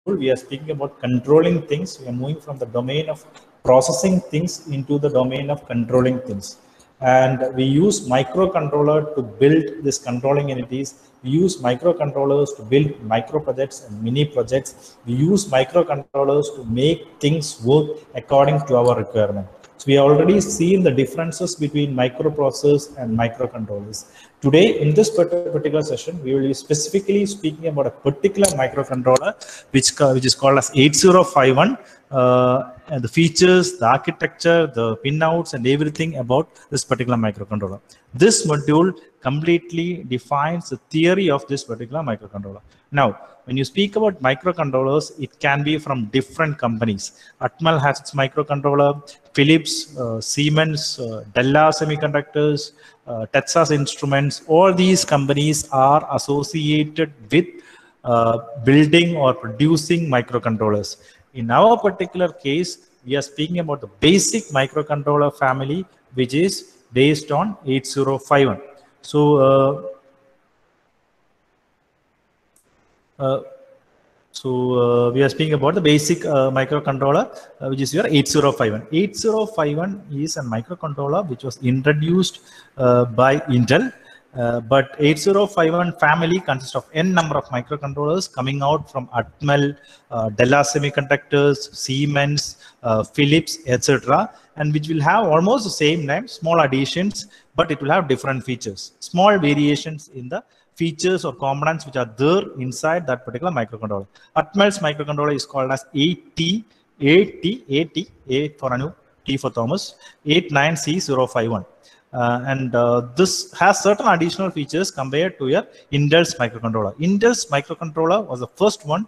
we are speaking about controlling things. We are moving from the domain of processing things into the domain of controlling things. And we use microcontroller to build this controlling entities. We use microcontrollers to build micro projects and mini projects. We use microcontrollers to make things work according to our requirement. So we have already seen the differences between microprocessors and microcontrollers. Today, in this particular session, we will be specifically speaking about a particular microcontroller, which is called as 8051, and the features, the architecture, the pinouts, and everything about this particular microcontroller. This module completely defines the theory of this particular microcontroller. Now, when you speak about microcontrollers, it can be from different companies. Atmel has its microcontroller, Philips, Siemens, Della Semiconductors, Texas Instruments. All these companies are associated with building or producing microcontrollers. In our particular case, we are speaking about the basic microcontroller family, which is based on 8051. So, we are speaking about the basic microcontroller, which is your 8051. 8051 is a microcontroller which was introduced by Intel. But 8051 family consists of n number of microcontrollers coming out from Atmel, Della Semiconductors, Siemens, Philips, etc., and which will have almost the same name, small additions, but it will have different features, small variations in the features or components which are there inside that particular microcontroller. Atmel's microcontroller is called as A for Anu, T for Thomas, 89C051. This has certain additional features compared to your Intel's microcontroller. Intel's microcontroller was the first one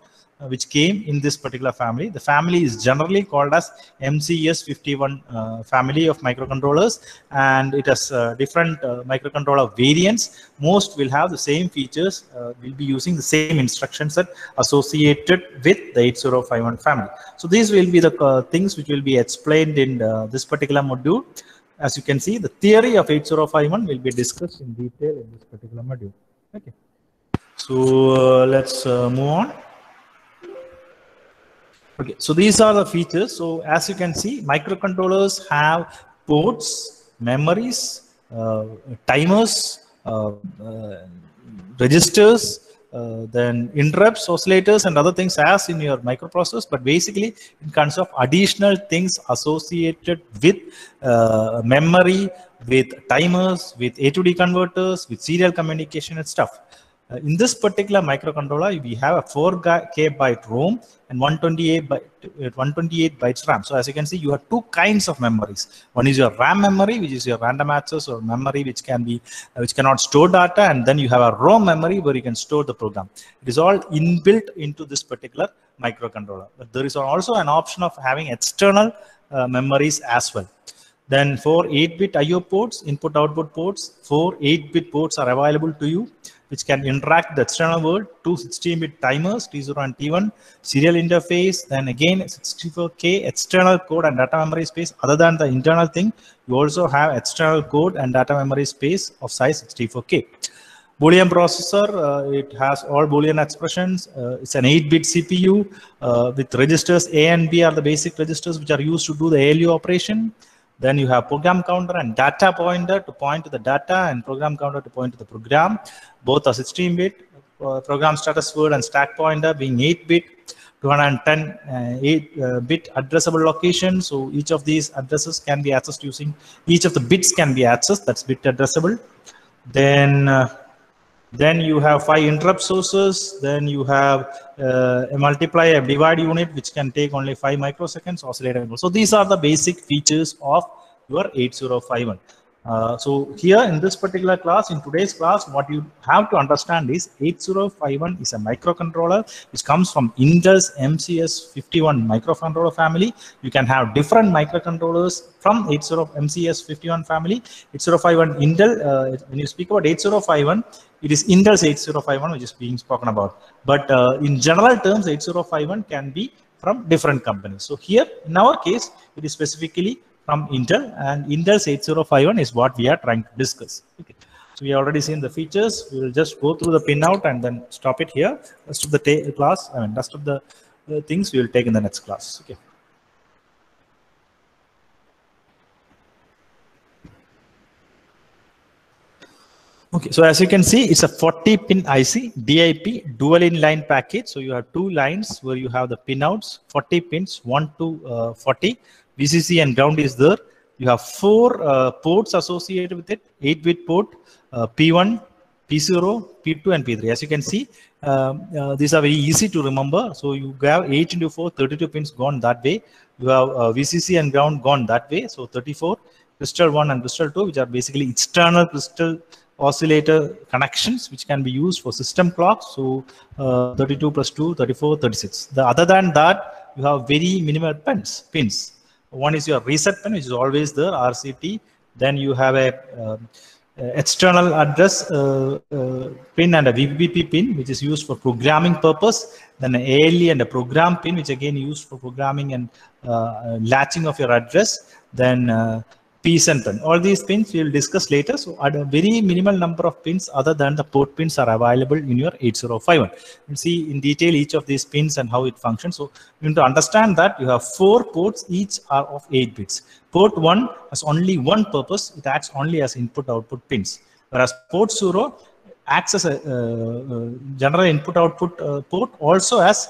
which came in this particular family. The family is generally called as MCS51 family of microcontrollers, and it has different microcontroller variants. Most will have the same features, will be using the same instruction set associated with the 8051 family. So these will be the things which will be explained in this particular module. As you can see, the theory of 8051 will be discussed in detail in this particular module. Okay. So let's move on. Okay, so these are the features. So as you can see, microcontrollers have ports, memories, timers, registers, then interrupts, oscillators, and other things as in your microprocessors. But basically, in terms of additional things associated with memory, with timers, with A to D converters, with serial communication and stuff. In this particular microcontroller, we have a 4K byte ROM and 128 bytes RAM. So as you can see, you have two kinds of memories. One is your RAM memory, which is your random access or memory which cannot store data, and then you have a ROM memory where you can store the program. It is all inbuilt into this particular microcontroller. But there is also an option of having external memories as well. Then 4 8-bit IO ports, input-output ports, 4 8-bit ports are available to you, which can interact with the external world, 2 16-bit timers, T0 and T1, serial interface, then again 64K external code and data memory space. Other than the internal thing, you also have external code and data memory space of size 64K. Boolean processor, it has all Boolean expressions. It's an 8-bit CPU with registers A and B are the basic registers which are used to do the ALU operation. Then you have program counter and data pointer to point to the data, and program counter to point to the program. Both are 16-bit, program status word and stack pointer being 8-bit, 210 8-bit addressable location. So each of these addresses can be accessed using, each of the bits can be accessed, that's bit addressable. Then you have 5 interrupt sources. Then you have a multiply, a divide unit, which can take only 5 microseconds, oscillator. So these are the basic features of your 8051. So here in this particular class, in today's class, what you have to understand is 8051 is a microcontroller which comes from Intel's MCS51 microcontroller family. You can have different microcontrollers from MCS51 family. 8051 Intel, when you speak about 8051, it is Intel's 8051 which is being spoken about. But in general terms, 8051 can be from different companies. So here, in our case, it is specifically from Intel, and Intel's 8051 is what we are trying to discuss. Okay. So we have already seen the features. We will just go through the pinout and then stop it here. Rest of the class, rest of the things we will take in the next class. Okay. Okay, so as you can see, it's a 40-pin IC, DIP, dual inline package. So you have two lines where you have the pinouts, 40 pins, 1 to 40. VCC and ground is there. You have 4 ports associated with it, 8-bit port, P1, P0, P2, and P3. As you can see, these are very easy to remember. So you have 8 into 4, 32 pins gone that way. You have VCC and ground gone that way. So 34, crystal 1 and crystal 2, which are basically external crystal oscillator connections, which can be used for system clocks. So 32 plus 2, 34, 36. Other than that, you have very minimal pins. One is your reset pin, which is always there, RCT. Then you have a external address pin and a VPP pin, which is used for programming purpose. Then an ALE and a program pin, which again used for programming and latching of your address. Then P's and pin. All these pins we will discuss later. So at a very minimal number of pins other than the port pins are available in your 8051. You'll see in detail each of these pins and how it functions. So you need to understand that you have 4 ports, each are of 8 bits. Port 1 has only one purpose. It acts only as input-output pins. Whereas port 0 acts as a general input-output port, also as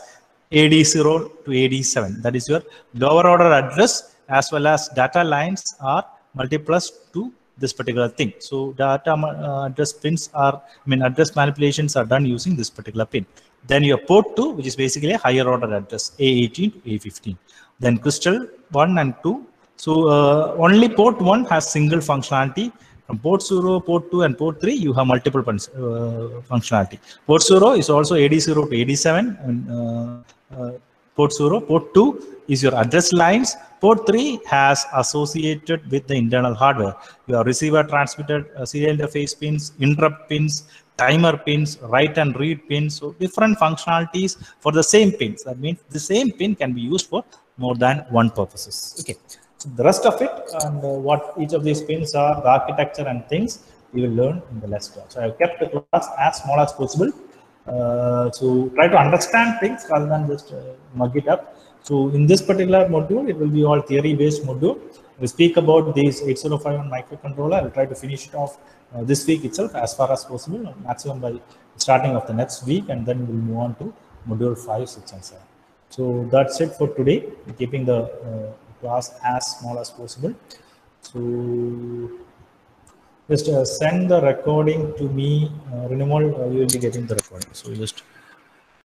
AD0 to AD7. That is your lower order address, as well as data lines are multiplus to this particular thing. So data address pins are, address manipulations are done using this particular pin. Then your port 2, which is basically a higher order address, A18 to A15. Then crystal 1 and 2. So only port 1 has single functionality. From port 0, port 2, and port 3, you have multiple functionality. Port 0 is also AD0 to AD7. Port 0, port 2 is your address lines. Port 3 has associated with the internal hardware. You have receiver, transmitter, serial interface pins, interrupt pins, timer pins, write and read pins. So different functionalities for the same pins. That means the same pin can be used for more than one purposes. Okay. So the rest of it and what each of these pins are, the architecture and things, we will learn in the next class. So I have kept the class as small as possible. So try to understand things rather than just mug it up. So in this particular module, it will be all theory-based module. We speak about this 8051 microcontroller. I will try to finish it off this week itself as far as possible, maximum by starting of the next week, and then we'll move on to module 5, 6, and 7. So that's it for today, keeping the class as small as possible. So just send the recording to me, Renewal, you will be getting the recording. So just